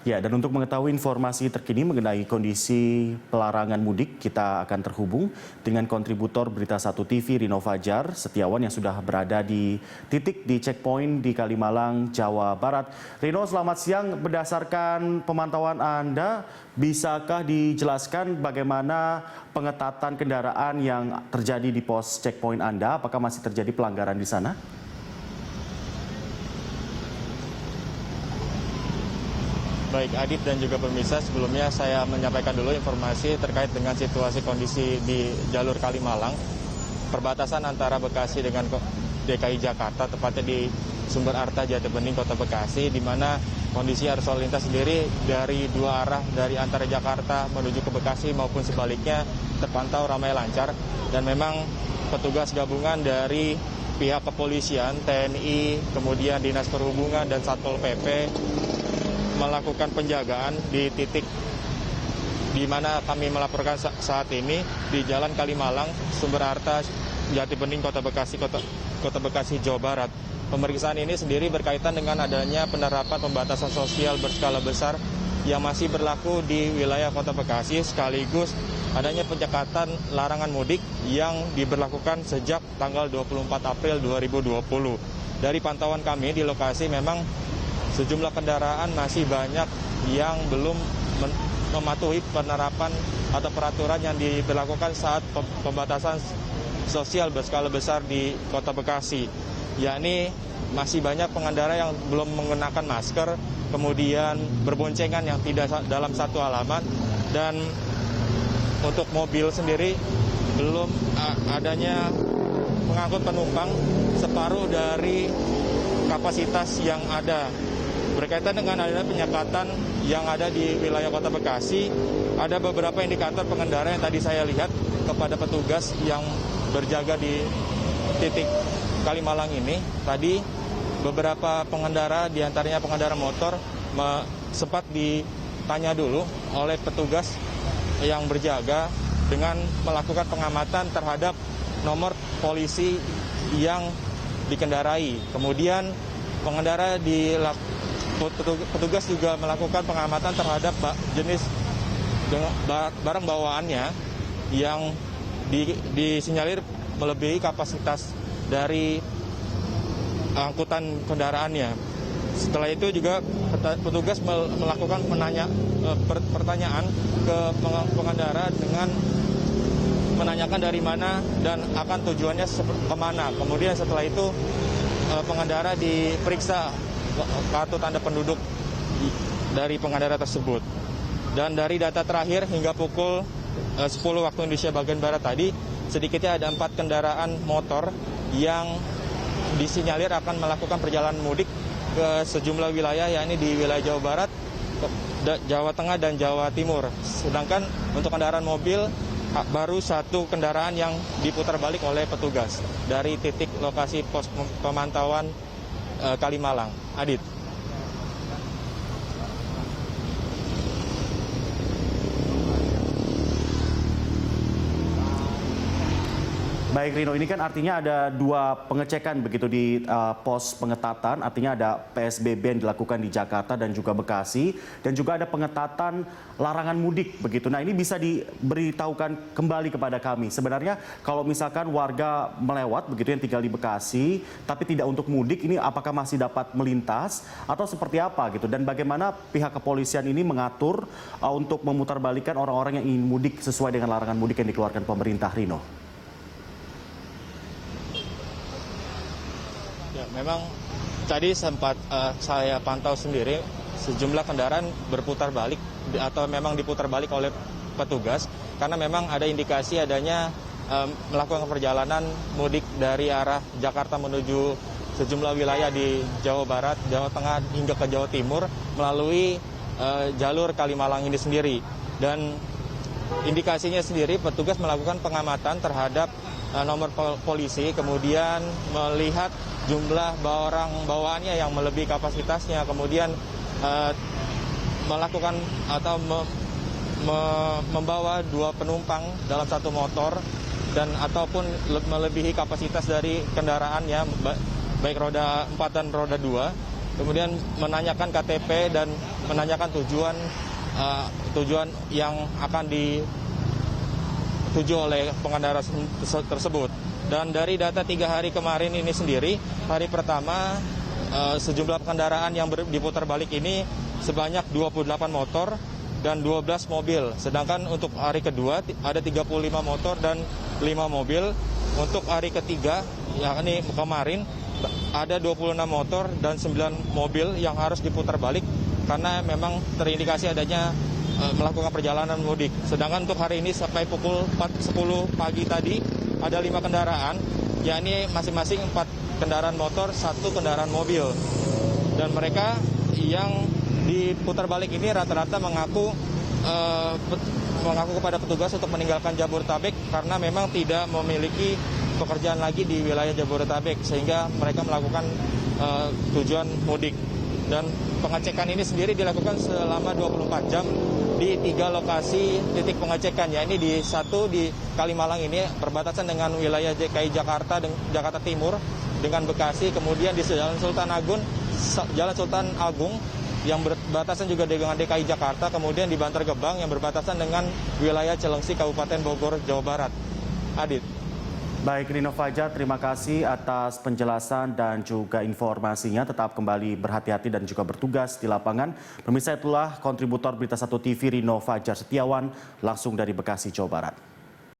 Ya, dan untuk mengetahui informasi terkini mengenai kondisi pelarangan mudik, kita akan terhubung dengan kontributor Berita 1 TV Rino Fajar Setiawan yang sudah berada di titik di checkpoint di Kalimalang, Jawa Barat. Rino, selamat siang. Berdasarkan pemantauan Anda, bisakah dijelaskan bagaimana pengetatan kendaraan yang terjadi di pos checkpoint Anda? Apakah masih terjadi pelanggaran di sana? Baik Adit dan juga pemirsa, sebelumnya saya menyampaikan dulu informasi terkait dengan situasi kondisi di jalur Kalimalang, perbatasan antara Bekasi dengan DKI Jakarta, tepatnya di Sumber Arta Jatibening, Kota Bekasi, di mana kondisi arus lalu lintas sendiri dari dua arah, dari antara Jakarta menuju ke Bekasi maupun sebaliknya terpantau ramai lancar, dan memang petugas gabungan dari pihak kepolisian, TNI, kemudian Dinas Perhubungan dan Satpol PP melakukan penjagaan di titik di mana kami melaporkan saat ini di Jalan Kalimalang, Sumber Arta, Jatibening, Kota Bekasi, Jawa Barat. Pemeriksaan ini sendiri berkaitan dengan adanya penerapan pembatasan sosial berskala besar yang masih berlaku di wilayah Kota Bekasi, sekaligus adanya penyekatan larangan mudik yang diberlakukan sejak tanggal 24 April 2020. Dari pantauan kami di lokasi memang sejumlah kendaraan masih banyak yang belum mematuhi penerapan atau peraturan yang diberlakukan saat pembatasan sosial berskala besar di Kota Bekasi. Yakni masih banyak pengendara yang belum mengenakan masker, kemudian berboncengan yang tidak dalam satu alamat, dan untuk mobil sendiri belum adanya mengangkut penumpang separuh dari kapasitas yang ada. Berkaitan dengan adanya penyekatan yang ada di wilayah Kota Bekasi, ada beberapa indikator pengendara yang tadi saya lihat kepada petugas yang berjaga di titik Kalimalang ini. Tadi beberapa pengendara, diantaranya pengendara motor, sempat ditanya dulu oleh petugas yang berjaga dengan melakukan pengamatan terhadap nomor polisi yang dikendarai. Kemudian pengendara petugas juga melakukan pengamatan terhadap jenis barang bawaannya yang disinyalir melebihi kapasitas dari angkutan kendaraannya. Setelah itu juga petugas melakukan pertanyaan ke pengendara dengan menanyakan dari mana dan akan tujuannya kemana. Kemudian setelah itu pengendara diperiksa kartu tanda penduduk dari pengendara tersebut. Dan dari data terakhir hingga pukul 10 waktu Indonesia bagian Barat tadi, sedikitnya ada 4 kendaraan motor yang disinyalir akan melakukan perjalanan mudik ke sejumlah wilayah, yakni di wilayah Jawa Barat, Jawa Tengah, dan Jawa Timur. Sedangkan untuk kendaraan mobil, baru 1 kendaraan yang diputar balik oleh petugas dari titik lokasi pos pemantauan Kalimalang. Adit. Baik Rino, ini kan artinya ada 2 pengecekan begitu di pos pengetatan, artinya ada PSBB yang dilakukan di Jakarta dan juga Bekasi, dan juga ada pengetatan larangan mudik begitu. Nah, ini bisa diberitahukan kembali kepada kami. Sebenarnya kalau misalkan warga melewat begitu yang tinggal di Bekasi, tapi tidak untuk mudik, ini apakah masih dapat melintas atau seperti apa gitu? Dan bagaimana pihak kepolisian ini mengatur untuk memutarbalikkan orang-orang yang ingin mudik sesuai dengan larangan mudik yang dikeluarkan pemerintah, Rino? Ya, memang tadi sempat saya pantau sendiri sejumlah kendaraan berputar balik atau memang diputar balik oleh petugas karena memang ada indikasi adanya melakukan perjalanan mudik dari arah Jakarta menuju sejumlah wilayah di Jawa Barat, Jawa Tengah hingga ke Jawa Timur melalui jalur Kalimalang ini sendiri. Dan indikasinya sendiri petugas melakukan pengamatan terhadap nomor polisi, kemudian melihat jumlah barang bawaannya yang melebihi kapasitasnya, kemudian melakukan atau membawa 2 penumpang dalam 1 motor dan ataupun melebihi kapasitas dari kendaraannya baik roda 4 dan roda 2. Kemudian menanyakan KTP dan menanyakan tujuan yang akan dituju oleh pengendara tersebut. Dan dari data 3 hari kemarin ini sendiri, hari pertama sejumlah kendaraan yang diputar balik ini sebanyak 28 motor dan 12 mobil. Sedangkan untuk hari kedua ada 35 motor dan 5 mobil. Untuk hari ketiga, yakni kemarin, ada 26 motor dan 9 mobil yang harus diputar balik karena memang terindikasi adanya melakukan perjalanan mudik. Sedangkan untuk hari ini sampai pukul 10 pagi tadi ada 5 kendaraan, yakni masing-masing 4 kendaraan motor, 1 kendaraan mobil. Dan mereka yang diputar balik ini rata-rata mengaku kepada petugas untuk meninggalkan Jabodetabek karena memang tidak memiliki pekerjaan lagi di wilayah Jabodetabek, sehingga mereka melakukan tujuan mudik. Dan pengecekan ini sendiri dilakukan selama 24 jam di 3 lokasi titik pengecekan, yakni di satu di Kalimalang ini berbatasan dengan wilayah DKI Jakarta dan Jakarta Timur dengan Bekasi, kemudian di Jalan Sultan Agung yang berbatasan juga dengan DKI Jakarta, kemudian di Bantar Gebang yang berbatasan dengan wilayah Cilengsi, Kabupaten Bogor, Jawa Barat. Adit. Baik, Rino Fajar, terima kasih atas penjelasan dan juga informasinya. Tetap kembali berhati-hati dan juga bertugas di lapangan. Pemirsa, itulah kontributor Berita 1 TV Rino Fajar Setiawan langsung dari Bekasi, Jawa Barat.